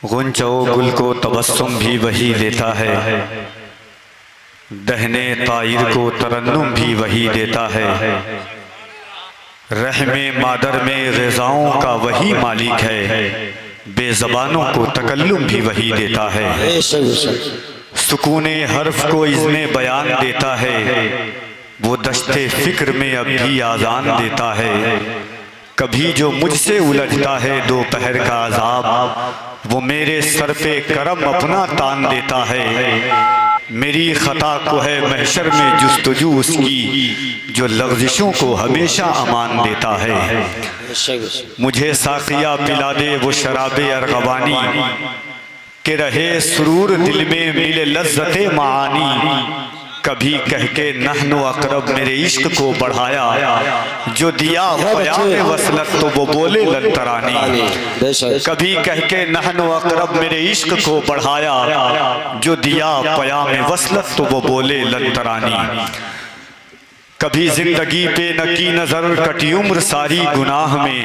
गुंचो गुल को तबस्सुम भी वही देता है, दहने ताइर को तरन्नुम भी वही देता है। रहमे मादर में ग़िज़ाओं का वही मालिक है, बेज़बानों को तकल्लुम भी वही देता है। सुकूने हर्फ को इज़्ने बयान देता है, वो दश्ते फ़िक्र में अब भी आज़ान देता है। कभी जो मुझसे उलझता है दोपहर का अज़ाब, वो मेरे सर पे करम अपना तान देता है। मेरी ख़ता को है महशर में जुस्तजू उसकी, जो लग़ज़िशों को हमेशा अमान देता है। मुझे साक़िया पिला दे वो शराबे अरग़वानी, के रहे सुरूर दिल में मिले लज़्ज़ते मानी। कभी कह के नहनो अक़रब मेरे इश्क को बढ़ाया, जो दिया क़याम वसलत तो वो बोले लन तरानी। कभी कह के नहनो अक़रब मेरे इश्क को बढ़ाया, जो दिया क़याम वसलत तो वो बोले लन तरानी। कभी जिंदगी पे न की नजर कटी उम्र सारी गुनाह में,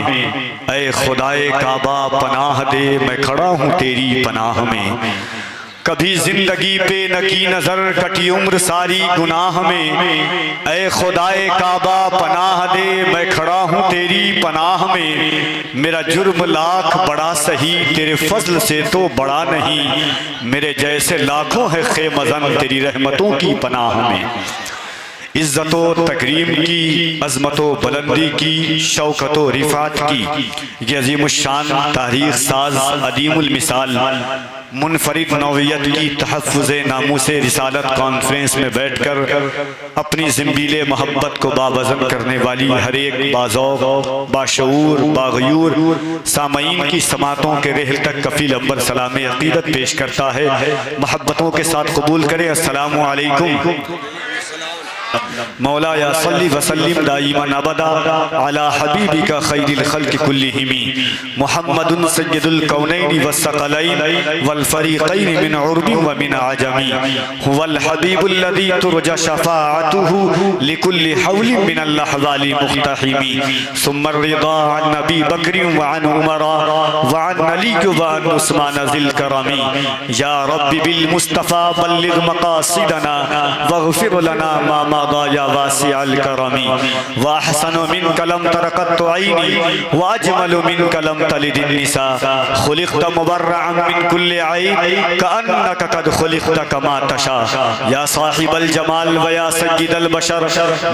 ऐ खुदाए काबा पनाह दे मैं खड़ा हूँ तेरी पनाह में। कभी जिंदगी पे न की नजर कटी उम्र सारी गुनाह में, ऐ खुदाए काबा पनाह दे मैं खड़ा हूँ तेरी पनाह में। मेरा जुर्म लाख बड़ा सही तेरे फजल से तो बड़ा नहीं, मेरे जैसे लाखों है खेमज़न तेरी रहमतों की पनाह में। इज़्ज़तो तकरीम की, अज़मतो बुलंदी की, शौकतो रिफ़ात की ये अज़ीमुश्शान तारीख़ साज अदीमुल मिसाल मुनफरिद नौइयत की तहफ़्फ़ुज़े नामूसे रिसालत कॉन्फ्रेंस में बैठकर अपनी ज़िंबीले मोहब्बत को बावज़न करने वाली हर एक बाज़ौक़ बाशऊर बाग़यूर सामईन की समातों के रेहल तक कफ़ील अव्वल सलाम अक़ीदत पेश करता है। मोहब्बतों के साथ कबूल करें। अस्सलामु अलैकुम। मौला या सल्ली वसल्लिम दाइमन अबदा अला हबीबिका खैरिल खल्क़ि कुल्लिहिम मुहम्मदुन सय्यदुल कौनैनि वस्सक़लैन वल फ़रीक़ैन मिन उर्बि व मिन अजमी हुवल हबीबुल्लज़ी तुरजा शफ़ाअतुहु लिकुल्लि हौलिन मिनल लहज़ालि मुक़्तहिमी सुम्मा रिदा अन नबी बकरी व अन उमर व अन अली व अन उस्मान ज़िल करमी। या रब्बि बिल मुस्तफ़ा बल्लिग़ मक़ासिदना वग़फ़िर लना मा या वासिअल करमी। व अहसनु मिन कलम तरक़त ऐनी व अजमलु मिन कलम तलिदिन निसा खुलिक़त मुबर्रअन मिन कुल्लि ऐब कअन्नका क़द खुलिक़त कमा तशा। या साहिबल जमाल व या सय्यिदल बशर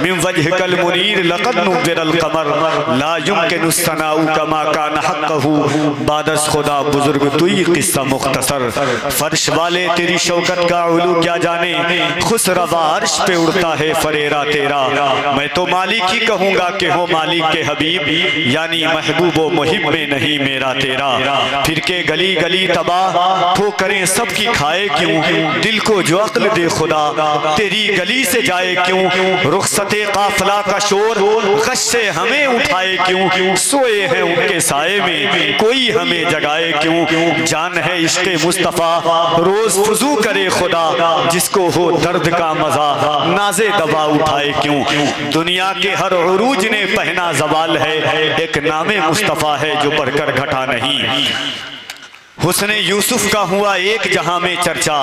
मिन वजहिकल मुनीर लक़द नुव्विरल क़मर ला युमकिनु सनाउ कमा कान हक़्क़हु बादस खुदा बुजुर्ग तुई क़िस्सा मुख्तसर। फर्श वाले तेरी शौकत का उलू क्या जाने, खुसरवा अर्श पे उड़ता है फरेरा तेरा। मैं तो मालिक ही कहूँगा कि हो मालिक के हबीब, यानी महबूब व मुहिब में नहीं मेरा तेरा। फिर के गली गली तबाह ठोकरें सबकी खाए क्यों, दिल को जो अक्ल दे खुदा तेरी गली से जाए क्यों। रुखसते काफिला का शोर गश से हमें उठाए क्यों, सोए हैं उनके साए में कोई हमें जगाए क्यों। जान है इश्क़े मुस्तफ़ा रोज फुजू करे खुदा, जिसको हो दर्द का मजा नाज़े दवा उठाए क्यों। दुनिया के हर उरूज ने पहना ज़वाल है, एक नामे मुस्तफ़ा है जो बढ़कर घटा नहीं। हुस्ने यूसुफ का हुआ एक जहां में चर्चा,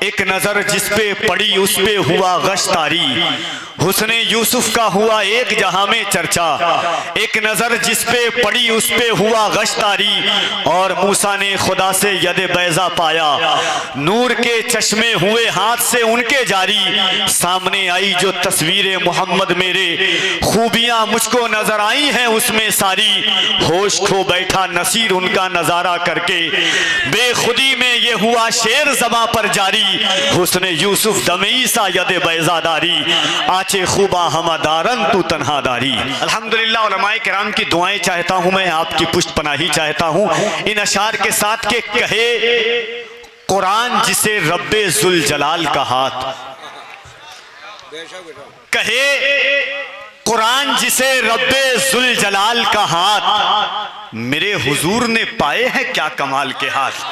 एक नजर जिस पे पड़ी उस पे हुआ गश तारी। हुस्ने यूसुफ का हुआ एक जहां में चर्चा, एक नजर जिस पे पड़ी उस पे हुआ गश तारी। और मूसा ने खुदा से यदे बैजा पाया, नूर के चश्मे हुए हाथ से उनके जारी। सामने आई जो तस्वीरें मोहम्मद मेरे, खूबियां मुझको नजर आई हैं उसमें सारी। होश खो बैठा नसीर उनका नजारा करके, बेखुदी में ये हुआ शेर ज़बां पर जारी। हुस्ने यूसुफ दमे ईसा यदे बैजादारी, आचे खूबा हमादारन तू तन्हादारी। अल्हम्दुलिल्लाह उलमाए किराम की दुआएं चाहता हूँ मैं, आपकी पुष्ट पनाही चाहता हूँ इन अशार के साथ के कहे कुरान जिसे रब्बे जुल जलाल का हाथ, कहे कुरान जिसे रब्बे जुल जलाल का हाथ, मेरे हुजूर ने पाए हैं क्या कमाल के हाथ।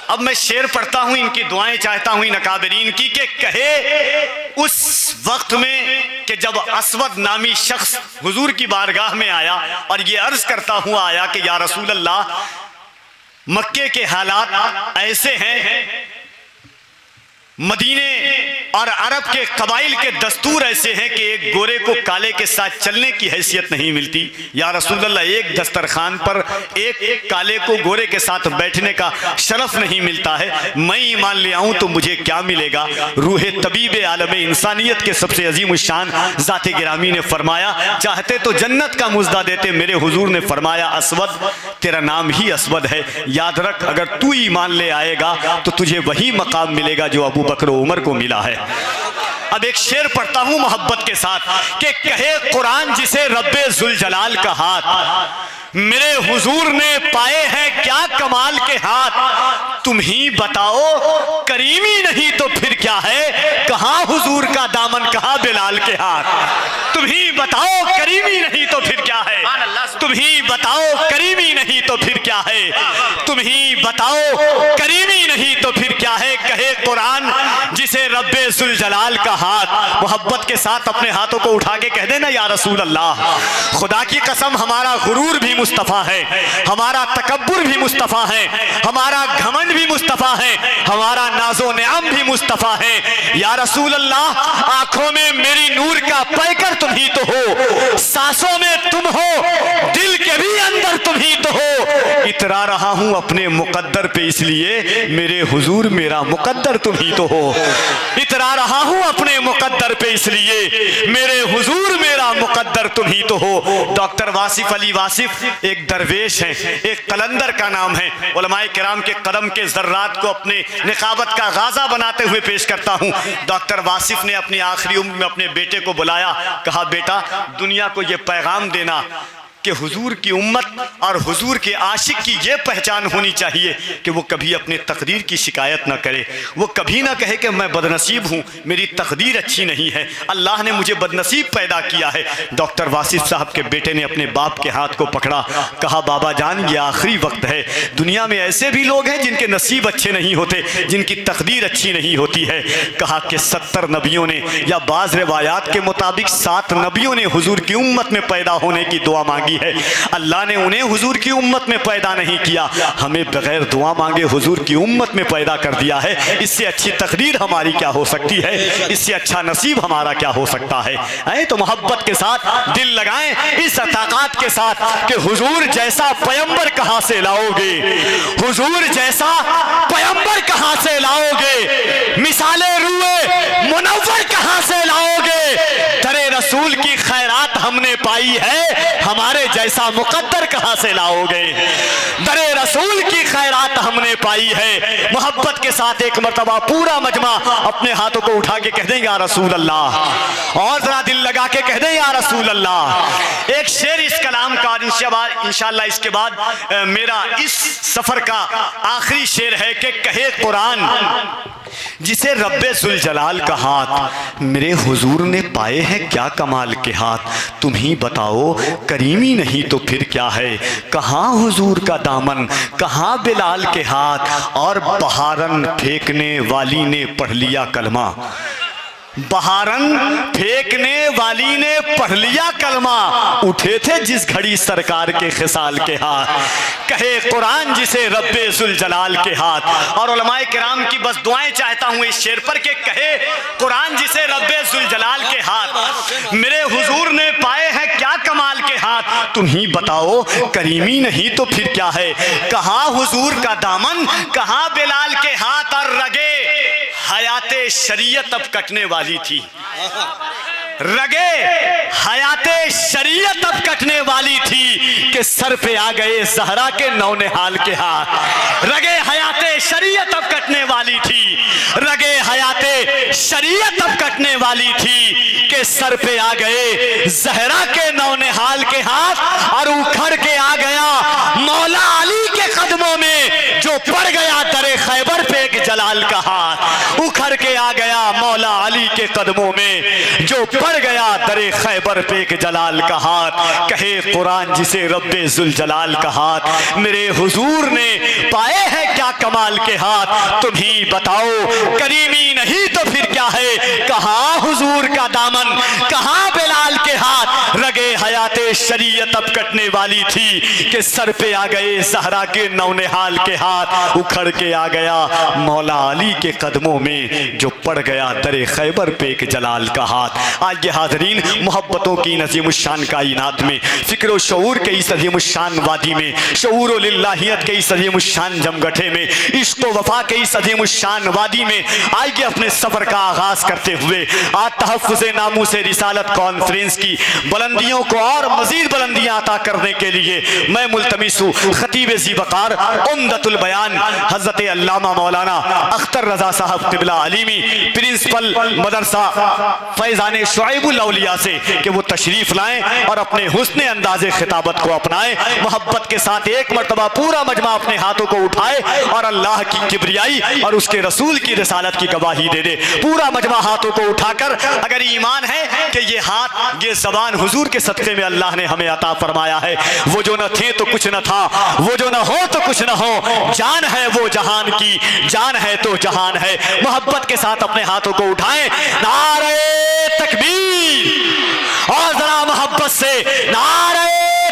अब मैं शेर पढ़ता हूं, इनकी दुआएं चाहता हूं इन अकाबरीन की, कि कहे उस वक्त में कि जब असवद नामी शख्स हुजूर की बारगाह में आया और ये अर्ज करता हुआ आया कि या रसूल अल्लाह, मक्के के हालात ऐसे हैं, मदीने और अरब के कबाइल के दस्तूर ऐसे हैं कि एक गोरे को काले के साथ चलने की हैसियत नहीं मिलती। या रसूलल्लाह, एक दस्तरखान पर एक काले को गोरे के साथ बैठने का शरफ नहीं मिलता है। मैं ईमान ले आऊं तो मुझे क्या मिलेगा। रूह तबीब आलम इंसानियत के सबसे अजीम शान ज़ाते गिरामी ने फरमाया, चाहते तो जन्नत का मुजदा देते। मेरे हुजूर ने फरमाया, असवद, तेरा नाम ही असवद है, याद रख, अगर तू ईमान ले आएगा तो तुझे वही मकाम मिलेगा जो अबू बकर उमर को मिला है। अब एक शेर पढ़ता हूं मोहब्बत के साथ कि कहे कुरान जिसे रब्बे जुल जलाल का हाथ, मेरे हुजूर ने पाए हैं क्या कमाल के हाथ। तुम ही बताओ, करीमी नहीं तो फिर क्या है, कहां हुजूर का दामन, कहां बिलाल के हाथ। तुम ही बताओ, करीमी नहीं तो फिर क्या है, तुम ही बताओ, करीमी नहीं तो फिर क्या है, तुम ही बताओ, करीमी नहीं तो फिर क्या है। कहे कुरान जिसे रब्बे जुल जलाल का हाथ। मोहब्बत के साथ अपने हाथों को उठा के कह देना, या रसूल अल्लाह, खुदा की कसम हमारा गुरूर भी मुस्तफ़ा है, हमारा तकब्बुर भी मुस्तफ़ा है, हमारा घमंड भी मुस्तफ़ा है, हमारा नाजो नियाम भी मुस्तफ़ा है। या रसूल अल्लाह, आंखों में मेरी नूर का पैकर तुम ही तो हो, सांसों में तुम हो, दिल के भी अंदर तुम ही तो हो। इतरा रहा हूं अपने मुकद्दर पे इसलिए मेरे हुजूर मेरा मुकद्दर तुम ही तो हो। इतरा रहा हूं अपने मुकद्दर पे इसलिए मेरे हुजूर मेरा मुकद्दर तुम ही तो हो। डॉक्टर वासिफ अली वासिफ एक दरवेश हैं, एक कलंदर का नाम है। उलमाए किराम के कदम के जर्रात को अपने निकाबत का गाजा बनाते हुए पेश करता हूं। डॉक्टर वासिफ ने अपनी आखिरी उम्र में अपने बेटे को बुलाया, कहा, बेटा दुनिया को यह पैगाम देना कि हुजूर की उम्मत और हुजूर के आशिक की ये पहचान होनी चाहिए कि वो कभी अपने तकदीर की शिकायत ना करे। वो कभी ना कहे कि मैं बदनसीब हूँ, मेरी तकदीर अच्छी नहीं है, अल्लाह ने मुझे बदनसीब पैदा किया है। डॉक्टर वासिफ साहब के बेटे ने अपने बाप के हाथ को पकड़ा, कहा, बाबा जान, ये आखिरी वक्त है। दुनिया में ऐसे भी लोग हैं जिनके नसीब अच्छे नहीं होते, जिनकी तकदीर अच्छी नहीं होती है। कहा कि 70 नबियों ने, या बाज़ रिवायात के मुताबिक 7 नबियों ने हुजूर की उम्मत में पैदा होने की दुआ मांगी है। अल्लाह ने उन्हें हुजूर की उम्मत में पैदा नहीं किया, हमें बगैर दुआ मांगे हुजूर की उम्मत में पैदा कर दिया है। इससे अच्छी तकदीर हमारी क्या हो सकती है, इससे अच्छा नसीब हमारा क्या हो सकता है। तो मोहब्बत के साथ दिल लगाएं इस ताकत के साथ कि हुजूर जैसा पैगंबर कहां से लाओगे, हुजूर जैसा पैगंबर कहां से लाओगे, मिसाले रूए मुनव्वर कहां से लाओगे। दरे रसूल की खैरात हमने पाई है, हमारे जैसा मुकद्दर कहां से लाओगे। दरे रसूल की खैरात हमने पाई है। मोहब्बत के साथ एक मर्तबा पूरा मजमा अपने हाथों को उठा के कह दें, या रसूल अल्लाह, और जरा दिल लगा के कह दें, या रसूल अल्लाह। एक शेर इस कलाम का, इंशाअल्लाह इसके बाद मेरा इस सफर का आखिरी शेर है कि कहे कुरान जिसे रब्बे जुल जलाल का हाथ, मेरे हुजूर ने पाए हैं क्या कमाल के हाथ। तुम ही बताओ, करीमी नहीं तो फिर क्या है, कहां हुजूर का दामन, कहां बिलाल के हाथ। और बहारन फेंकने वाली ने पढ़ लिया कलमा, बहारन फेंकने वाली ने पढ़ लिया कलमा, उठे थे जिस घड़ी सरकार के खिसाल के हाथ। कहे कुरान जिसे रब्बे जुल जलाल के हाथ। और उलमाए किराम की बस दुआएं चाहता हूं इस शेर पर कि कहे कुरान जिसे रब्बे जुल जलाल के हाथ, मेरे हुजूर ने पाए हैं क्या कमाल के हाथ। तुम ही बताओ, करीमी नहीं तो फिर क्या है, कहां हुजूर का दामन, कहां बिलाल के हाथ। और रगे हयाते शरीयत अब कटने वाली थी, रगे हयाते शरीयत अब कटने वाली थी कि सर पे आ गए ज़हरा के नौनिहाल के हाथ। रगे हयाते शरीयत अब कटने वाली थी, रगे हयाते शरीयत अब कटने वाली थी कि सर पे आ गए ज़हरा के नौनिहाल के हाथ। और उखड़ के आ गया मौला अली के कदमों में जो पड़ गया दरे खैबर पे एक जलाल का हाथ। उखड़ के आ गया मौला अली के कदमों में जो पड़ गया दरे खैबर पे एक जलाल का हाथ। कहे कुरान जिसे रब्बे जुल जलाल का हाथ, मेरे हुजूर ने पाए हैं क्या कमाल के हाथ। तुम ही बताओ, करीमी नहीं तो फिर क्या क्या है, कहाँ हुजूर का दामन, कहाँ बिलाल के हाथ, रगे हयाते शरीयत अब कटने वाली थी कि सर पे आ गए ज़हरा के नौनिहाल के हाथ, उखड़ के आ गया मौला अली के कदमों में जो पड़ गया दरे खैबर पे एक जलाल का हाथ। आइए हाज़रीन, मोहब्बतों की नज़ीमुश्शान कायनात में, फ़िक्र और शऊर के इस अज़ीमुश्शान वादी में, शऊर और लिल्लाहियत के इस अज़ीमुश्शान जमगठे में, इश्क़ व वफ़ा के इस अज़ीमुश्शान वादी में आइए अपने सफ़र का आगाज़ करते हुए आज तहफ़्फ़ुज़े नामूसे रिसालत कॉन्फ्रेंस की बुलंदियों को और मज़ीद बुलंदियाँ अता करने के लिए मैं मुल्तमिस हूँ ख़तीब ज़ीबकार उम्दतुल बयान हज़रत अल्लामा मौलाना अख्तर रज़ा साहब क़िबला अलीमी प्रिंसिपल मदरसा फैज़ान शुआइबुल औलिया से कि वो तशरीफ़ लाएँ और अपने हुस्न अंदाज़े खिताबत को अपनाएँ। मोहब्बत के साथ एक मरतबा पूरा मजमा अपने हाथों को उठाए और अल्लाह की किबरियाई और उसके रसूल की रिसालत की गवाही दे दे। पूरा मजमा हाथों को उठाकर अगर ईमान है कि ये हाथ ये ज़बान हुजूर के सदक़े में अल्लाह ने हमें अता फरमाया है, वो जो न थे तो कुछ न था, वो जो न हो तो कुछ न हो, जान है वो जहान की, जान है तो जहान है। मोहब्बत के साथ अपने हाथों को उठाएं, नारे तकबीर, और जरा मोहब्बत से नारे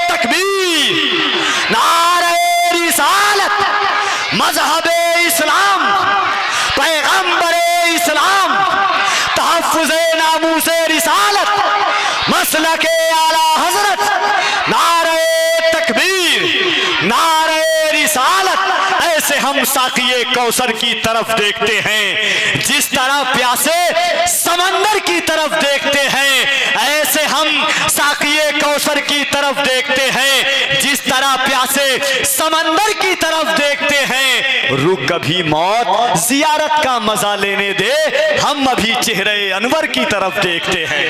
तकबीर, नारे रिसालत, मज़हबे इस्लाम, पैगंबरे इस्लाम, तहफ़्फ़ुज़े नामूसे रिसालत, मसलके आला हज़रत, नारे तकबीर, नारे रिसालत। ऐसे हम साक़िए कौसर की तरफ देखते हैं, जिस तरह प्यासे समंदर की तरफ देखते हैं, ऐसे हम साक़िए कौसर की तरफ देखते हैं, जिस तरह प्यासे समंदर की तरफ देखते हैं। रुक कभी मौत ज़ियारत का मजा लेने दे, हम अभी चेहरे अनवर की तरफ देखते हैं।